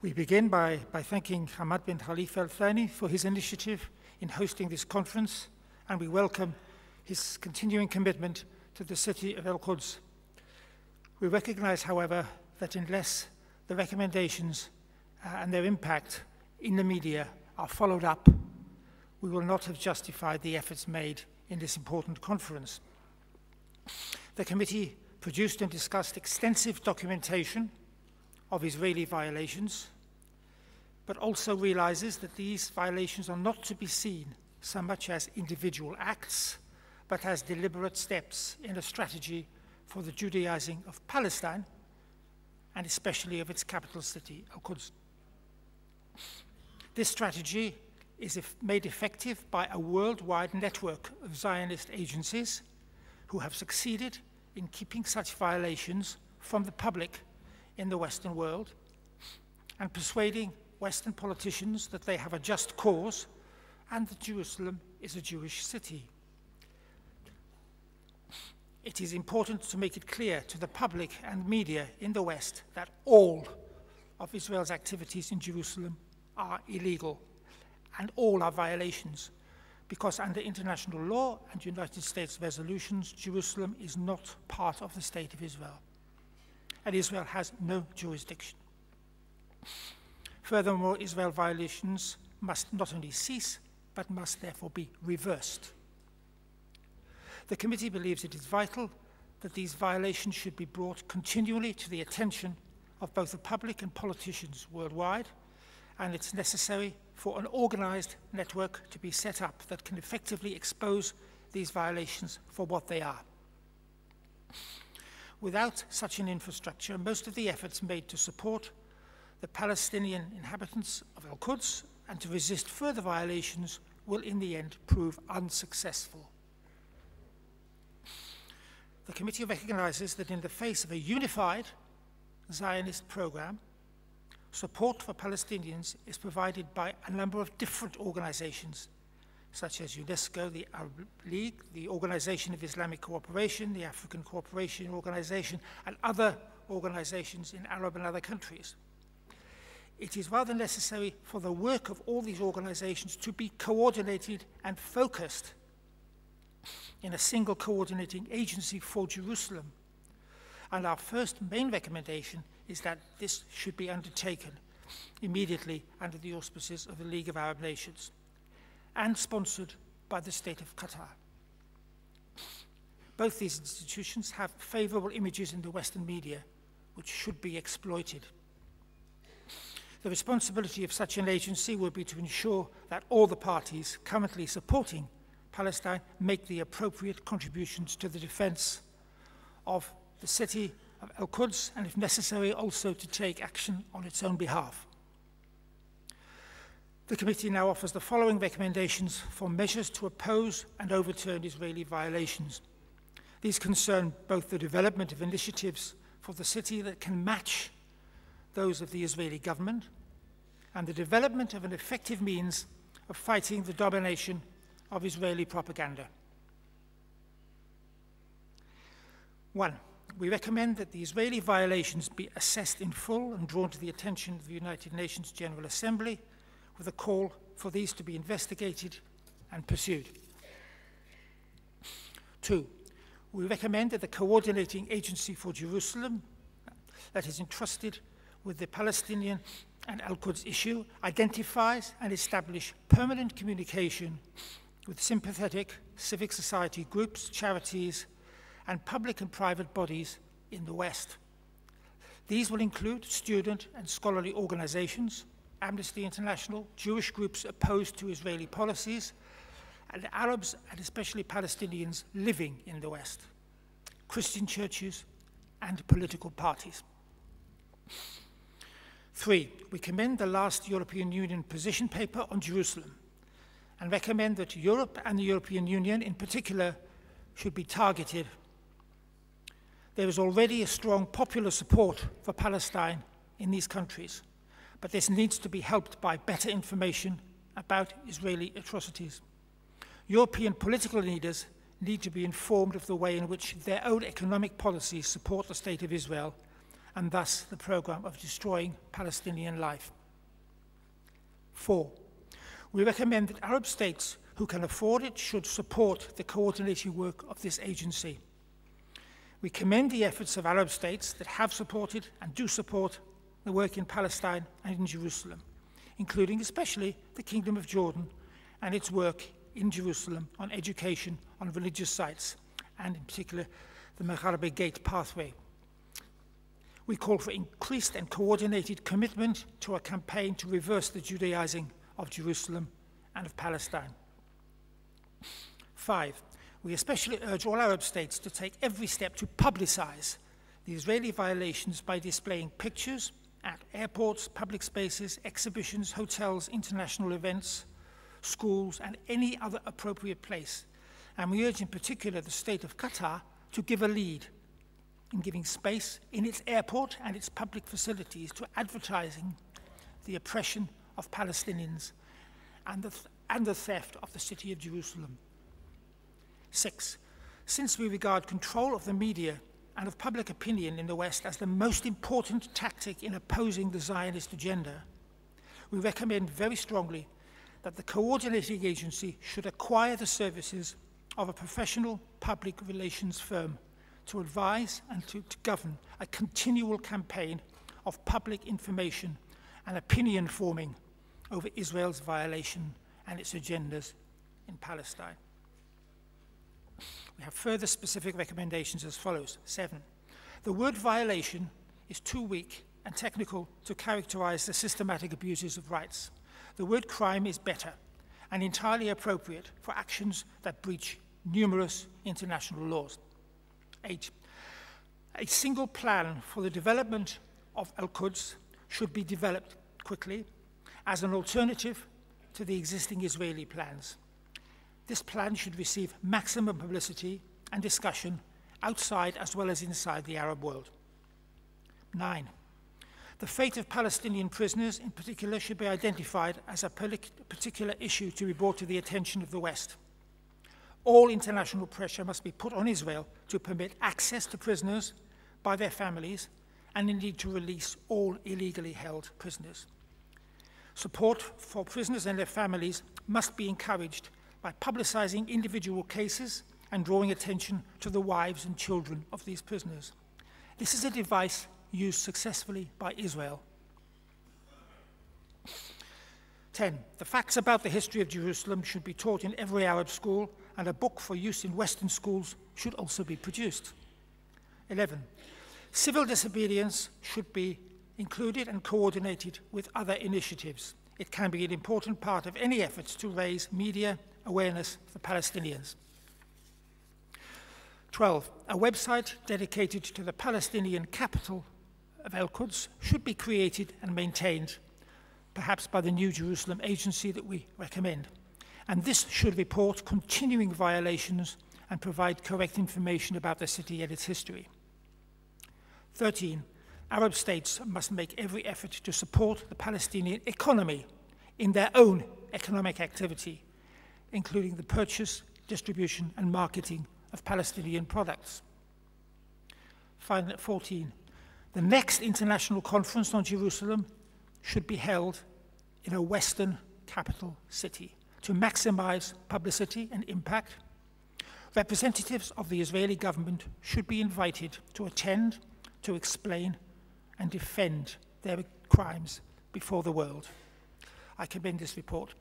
We begin by thanking Hamad bin Khalifa Al Thani for his initiative in hosting this conference, and we welcome his continuing commitment to the city of Al-Quds. We recognize, however, that unless the recommendations and their impact in the media are followed up, we will not have justified the efforts made in this important conference. The committee produced and discussed extensive documentation of Israeli violations, but also realizes that these violations are not to be seen so much as individual acts, but as deliberate steps in a strategy for the Judaizing of Palestine, and especially of its capital city, Al-Quds. This strategy is made effective by a worldwide network of Zionist agencies who have succeeded in keeping such violations from the public in the Western world and persuading Western politicians that they have a just cause and that Jerusalem is a Jewish city. It is important to make it clear to the public and media in the West that all of Israel's activities in Jerusalem are illegal and all are violations, because under international law and United States resolutions, Jerusalem is not part of the State of Israel, and Israel has no jurisdiction. Furthermore, Israel violations must not only cease, but must therefore be reversed. The committee believes it is vital that these violations should be brought continually to the attention of both the public and politicians worldwide, and it's necessary for an organized network to be set up that can effectively expose these violations for what they are. Without such an infrastructure, most of the efforts made to support the Palestinian inhabitants of Al-Quds and to resist further violations will in the end prove unsuccessful. The committee recognizes that in the face of a unified Zionist program, support for Palestinians is provided by a number of different organizations, such as UNESCO, the Arab League, the Organization of Islamic Cooperation, the African Cooperation Organization, and other organizations in Arab and other countries. It is rather necessary for the work of all these organizations to be coordinated and focused in a single coordinating agency for Jerusalem. And our first main recommendation is that this should be undertaken immediately under the auspices of the League of Arab Nations and sponsored by the State of Qatar. Both these institutions have favorable images in the Western media, which should be exploited. The responsibility of such an agency will be to ensure that all the parties currently supporting Palestine make the appropriate contributions to the defense of the city of Al-Quds, and if necessary, also to take action on its own behalf. The committee now offers the following recommendations for measures to oppose and overturn Israeli violations. These concern both the development of initiatives for the city that can match those of the Israeli government and the development of an effective means of fighting the domination of Israeli propaganda. 1. We recommend that the Israeli violations be assessed in full and drawn to the attention of the United Nations General Assembly with a call for these to be investigated and pursued. 2. We recommend that the coordinating agency for Jerusalem that is entrusted with the Palestinian and Al-Quds issue identifies and establish permanent communication with sympathetic civic society groups, charities, and public and private bodies in the West. These will include student and scholarly organizations, Amnesty International, Jewish groups opposed to Israeli policies, and Arabs and especially Palestinians living in the West, Christian churches, and political parties. 3. We commend the last European Union position paper on Jerusalem and recommend that Europe and the European Union in particular should be targeted. There is already a strong popular support for Palestine in these countries, but this needs to be helped by better information about Israeli atrocities. European political leaders need to be informed of the way in which their own economic policies support the State of Israel and thus the program of destroying Palestinian life. 4, we recommend that Arab states who can afford it should support the coordinating work of this agency. We commend the efforts of Arab states that have supported and do support the work in Palestine and in Jerusalem, including especially the Kingdom of Jordan and its work in Jerusalem on education on religious sites, and in particular the Magharbe Gate pathway. We call for increased and coordinated commitment to a campaign to reverse the Judaizing of Jerusalem and of Palestine. 5, we especially urge all Arab states to take every step to publicize the Israeli violations by displaying pictures at airports, public spaces, exhibitions, hotels, international events, schools, and any other appropriate place. And we urge in particular the state of Qatar to give a lead in giving space in its airport and its public facilities to advertising the oppression of Palestinians and the theft of the city of Jerusalem. 6, since we regard control of the media and of public opinion in the West as the most important tactic in opposing the Zionist agenda, we recommend very strongly that the coordinating agency should acquire the services of a professional public relations firm to advise and to govern a continual campaign of public information and opinion forming over Israel's violation and its agendas in Palestine. We have further specific recommendations as follows. 7, the word violation is too weak and technical to characterize the systematic abuses of rights. The word crime is better and entirely appropriate for actions that breach numerous international laws. 8, a single plan for the development of Al-Quds should be developed quickly as an alternative to the existing Israeli plans. This plan should receive maximum publicity and discussion outside as well as inside the Arab world. 9, the fate of Palestinian prisoners in particular should be identified as a particular issue to be brought to the attention of the West. All international pressure must be put on Israel to permit access to prisoners by their families and indeed to release all illegally held prisoners. Support for prisoners and their families must be encouraged by publicizing individual cases and drawing attention to the wives and children of these prisoners. This is a device used successfully by Israel. 10, the facts about the history of Jerusalem should be taught in every Arab school, and a book for use in Western schools should also be produced. 11, civil disobedience should be included and coordinated with other initiatives. It can be an important part of any efforts to raise media awareness for Palestinians. 12, a website dedicated to the Palestinian capital of Al-Quds should be created and maintained, perhaps by the New Jerusalem Agency that we recommend. And this should report continuing violations and provide correct information about the city and its history. 13, Arab states must make every effort to support the Palestinian economy in their own economic activity, including the purchase, distribution, and marketing of Palestinian products. Finally, 14, the next international conference on Jerusalem should be held in a Western capital city to maximize publicity and impact. Representatives of the Israeli government should be invited to attend, to explain, and defend their crimes before the world. I commend this report.